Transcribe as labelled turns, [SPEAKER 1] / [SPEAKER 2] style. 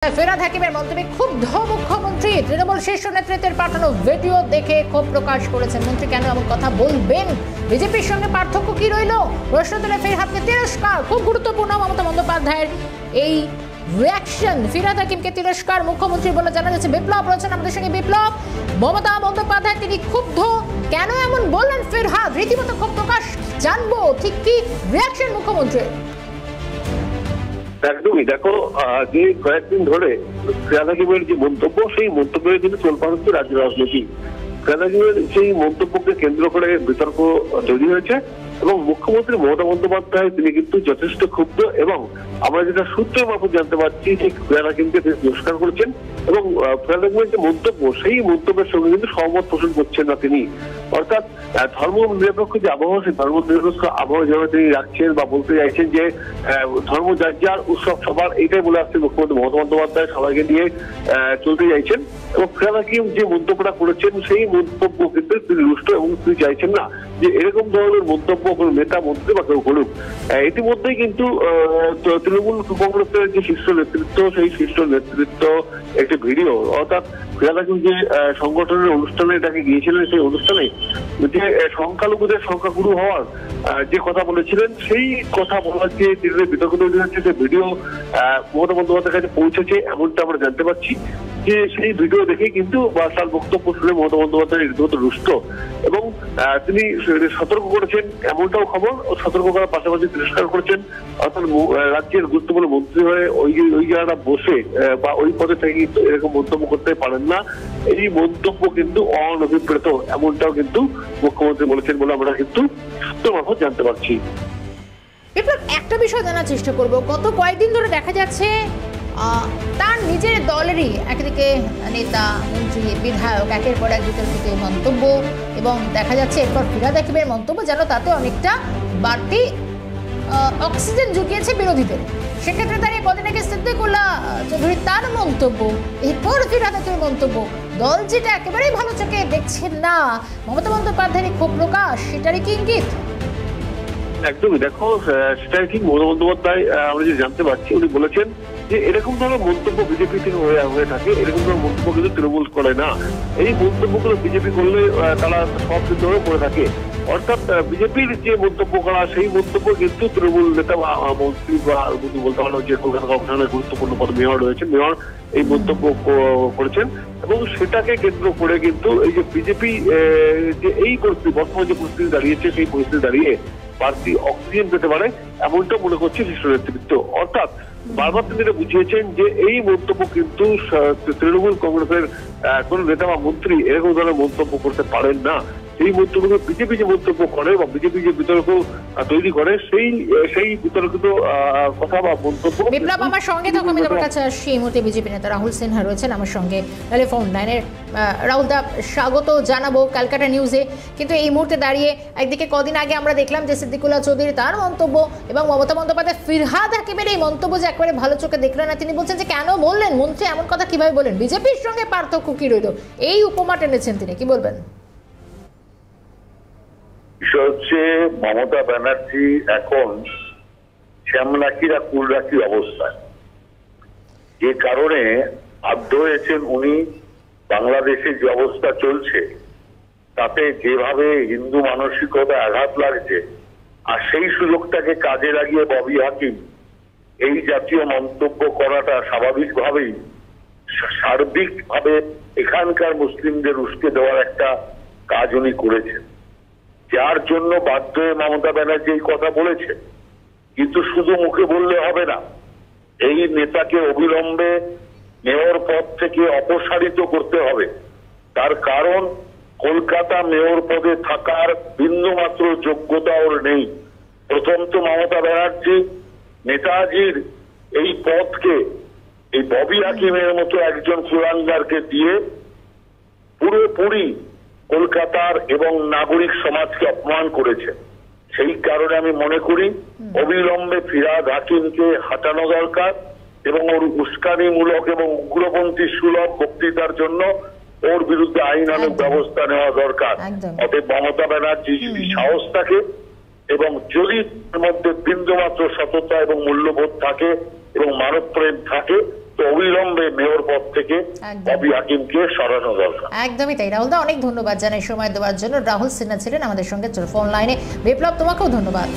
[SPEAKER 1] ফিরহাদ হাকিমের মন্তব্যে ক্ষুব্ধ মুখ্যমন্ত্রী। তৃণমূল শীর্ষ নেতৃত্বের পাঠানো ভিডিও দেখে ক্ষোভ প্রকাশ করেছেন। মন্ত্রী কেন এমন কথা বলবেন? বিজেপির সঙ্গে পার্থক্য কি রইল? প্রশ্ন তুলে ফিরহাদকে তিরস্কার। খুব গুরুত্বপূর্ণ মমতা বন্দ্যোপাধ্যায়ের এই রিয়াকশন। ফিরহাদ হাকিমকে তিরস্কার মুখ্যমন্ত্রী বলে জানা যাচ্ছে। বিপ্লব রয়েছেন আমাদের সঙ্গে। বিপ্লব, মমতা বন্দ্যোপাধ্যায় তিনি ক্ষুব্ধ, কেন এমন বললেন ফিরহাদ? রীতিমতো ক্ষোভ প্রকাশ, জানবো ঠিক কি রিয়াকশন মুখ্যমন্ত্রীর।
[SPEAKER 2] একদমই, দেখো যে কয়েকদিন ধরে ফিরহাদ হাকিমের যে মন্তব্য, সেই মন্তব্যের কিন্তু তোলপাড় হচ্ছে রাজ্য রাজনীতি। ফিরহাদ হাকিমের সেই মন্তব্যকে কেন্দ্র করে বিতর্ক তৈরি হয়েছে এবং মুখ্যমন্ত্রী মমতা বন্দ্যোপাধ্যায় তিনি কিন্তু যথেষ্ট ক্ষুব্ধ এবং আমরা যেটা সূত্রের মারফত জানতে পারছি যে ফিরহাদ হাকিমকে তিনি তিরস্কার করেছেন এবং ফিরহাদ হাকিমের যে মন্তব্য, সেই মন্তব্যের সঙ্গে কিন্তু সহমত পোষণ করছেন না তিনি। অর্থাৎ ধর্ম নিরপেক্ষ যে আবহাওয়া, সেই ধর্ম নিরপেক্ষ আবহাওয়া যেভাবে তিনি রাখছেন বা বলতে চাইছেন যে ধর্ম যার যার উৎসব সবার, এইটাই বলে আসছেন মুখ্যমন্ত্রী মমতা বন্দ্যোপাধ্যায়, সবাইকে নিয়ে চলতে চাইছেন। এবং ফিরহাদ হাকিম যে মন্তব্যটা করেছেন, সেই মন্তব্য কিন্তু তিনি রুষ্ট এবং তিনি চাইছেন না যে এরকম ধরনের মন্তব্য কোনো নেতা মন্ত্রী বা কেউ করুক। ইতিমধ্যেই কিন্তু তৃণমূল কংগ্রেসের যে শীর্ষ নেতৃত্ব, সেই শীর্ষ নেতৃত্ব একটি ভিডিও, অর্থাৎ ফিরহাদ হাকিম যে সংগঠনের অনুষ্ঠানে তাকে গিয়েছিলেন, সেই অনুষ্ঠানে যে সংখ্যালঘুদের সংখ্যাগুরু হওয়ার যে কথা বলেছিলেন, সেই কথা বলার যে বিতর্ক তৈরি হচ্ছে, যে ভিডিও মমতা বন্দ্যোপাধ্যায়ের কাছে পৌঁছেছে এমনটা আমরা জানতে পারছি। যে সেই ভিডিও দেখে কিন্তু বা তার বক্তব্য শুনে মমতা বন্দ্যোপাধ্যায় রীতিমতো রুষ্ট এবং তিনি সতর্ক করেছেন এমনটাও খবর। সতর্ক করার পাশাপাশি তিরস্কার করেছেন, অর্থাৎ রাজ্যের গুরুত্বপূর্ণ মন্ত্রী হয়ে ওই জায়গাটা বসে বা ওই পদে থেকে কিন্তু এরকম মন্তব্য করতে পারেন না। এই মন্তব্য কিন্তু অনভিপ্রেত, এমনটাও কিন্তু মুখ্যমন্ত্রী বলেছেন বলে আমরা কিন্তু সূত্র মারফত জানতে পারছি।
[SPEAKER 1] একটা বিষয় জানার চেষ্টা করব, গত কয়েকদিন ধরে দেখা যাচ্ছে তার নিজের দলেরই একদিকে নেতা, মন্ত্রী, বিধায়ক একের পর এক বিতর্কিত মন্তব্য এবং দেখা যাচ্ছে এরপর ফিরহাদ হাকিমের মন্তব্য যেন তাতে অনেকটা বাড়তি অক্সিজেন জুগিয়েছে বিরোধীদের। সেক্ষেত্রে দাঁড়িয়ে কদিন আগে সিদ্দিকুল্লাহ চৌধুরী তার মন্তব্য, এরপর ফিরহাদ হাকিমের মন্তব্য, দল যেটা একেবারেই ভালো চোখে দেখছেন না, মমতা বন্দ্যোপাধ্যায়ের ক্ষোভ প্রকাশ, সেটারই কি ইঙ্গিত?
[SPEAKER 2] একদমই, দেখো সেটাই ঠিক। মমতা বন্দ্যোপাধ্যায় আমরা যে জানতে পারছি, উনি বলেছেন যে এরকম ধরনের মন্তব্য বিজেপি থেকে হয়ে থাকে, এরকম ধরনের মন্তব্য কিন্তু তৃণমূল করে না। এই মন্তব্যগুলো বিজেপি করলে তারা সব সিদ্ধ হয়ে পড়ে থাকে। অর্থাৎ বিজেপির যে মন্তব্য করা, সেই মন্তব্য কিন্তু তৃণমূল নেতা বা মন্ত্রী বা বলতে পারো যে কলকাতা কর্পোরেশনের গুরুত্বপূর্ণ পদ মেয়র রয়েছেন, মেয়র এই মন্তব্য করেছেন এবং সেটাকে কেন্দ্র করে কিন্তু এই যে বিজেপি যে এই পরিস্থিতি, বর্তমান যে পরিস্থিতি দাঁড়িয়েছে, সেই পরিস্থিতি দাঁড়িয়ে বাড়তি অক্সিজেন পেতে পারে এমনটা মনে করছে শীর্ষ নেতৃত্ব। অর্থাৎ বারবার তিনি বুঝিয়েছেন যে এই মন্তব্য কিন্তু তৃণমূল কংগ্রেসের কোন নেতা বা মন্ত্রী এরকম ধরনের মন্তব্য করতে পারেন না। সেই মন্তব্য বিজেপি যে মন্তব্য করে বা বিজেপি যে বিতর্ক তৈরি করে, সেই বিতর্কিত কথা বা মন্তব্য।
[SPEAKER 1] বিপ্লব, আমার সঙ্গে তখন আমি তোমার কাছে আসছি। এই মুহূর্তে বিজেপি নেতা রাহুল সিনহা রয়েছেন আমার সঙ্গে টেলিফোন লাইনের। রাহুল দা, স্বাগত জানাবো ক্যালকাটা নিউজে। কিন্তু এই মুহূর্তে দাঁড়িয়ে একদিকে কদিন আগে আমরা দেখলাম যে সিদ্দিকুল্লাহ চৌধুরী তার মন্তব্য এবং মমতা বন্দ্যোপাধ্যায় ফিরহাদ হাকিমের এই মন্তব্য যে একেবারে ভালো চোখে দেখলেন না। তিনি বলছেন যে কেন বললেন মন্ত্রী এমন কথা, কিভাবে বলেন, বিজেপির সঙ্গে পার্থক্য কি রইল, এই উপমা টেনেছেন তিনি, কি বলবেন?
[SPEAKER 3] বিষয় হচ্ছে মমতা ব্যানার্জি এখন শ্যামলাকিরা কুলরাকি অবস্থায়, যে কারণে বাধ্য হয়েছেন উনি বাংলাদেশে যে অবস্থা চলছে তাতে যেভাবে হিন্দু মানসিকতা আঘাত লাগছে, আর সেই সুযোগটাকে কাজে লাগিয়ে ববি হাকিম এই জাতীয় মন্তব্য করাটা স্বাভাবিকভাবেই সার্বিকভাবে এখানকার মুসলিমদের উস্কে দেওয়ার একটা কাজ উনি করেছেন, যার জন্য বাধ্য হয়ে মমতা ব্যানার্জি এই কথা বলেছে। কিন্তু শুধু মুখে বললে হবে না, এই নেতাকে অবিলম্বে মেয়র পদ থেকে অপসারিত করতে হবে। তার কারণ কলকাতা মেয়র পদে থাকার বিন্দুমাত্র যোগ্যতা ওর নেই। প্রথম তো মমতা ব্যানার্জি নেতাজির এই পদকে এই ববি হাকিমের মতো একজন কুলাঙ্গারকে দিয়ে পুরোপুরি কলকাতার এবং নাগরিক সমাজকে অপমান করেছে। সেই কারণে আমি মনে করি অবিলম্বে ফিরহাদ হাকিমকে হটানো দরকার এবং ওর উস্কানিমূলক এবং উগ্রপন্থী সুলভ বক্তৃতার জন্য ওর বিরুদ্ধে আইনানুগ ব্যবস্থা নেওয়া দরকার। অতএব মমতা ব্যানার্জি যদি সাহস থাকে এবং যদি এর মধ্যে বিন্দুমাত্র সততা এবং মূল্যবোধ থাকে এবং মানবপ্রেম থাকে, তো অবিলম্বে মেয়র পদ থেকে
[SPEAKER 1] একদম।
[SPEAKER 3] ববি হাকিমকে সরানো দরকার।
[SPEAKER 1] একদমই তাই। রাহুল দা, অনেক ধন্যবাদ জানাই সময় দেওয়ার জন্য। রাহুল সিনহা ছিলেন আমাদের সঙ্গে ফোন লাইনে। বিপ্লব, তোমাকেও ধন্যবাদ।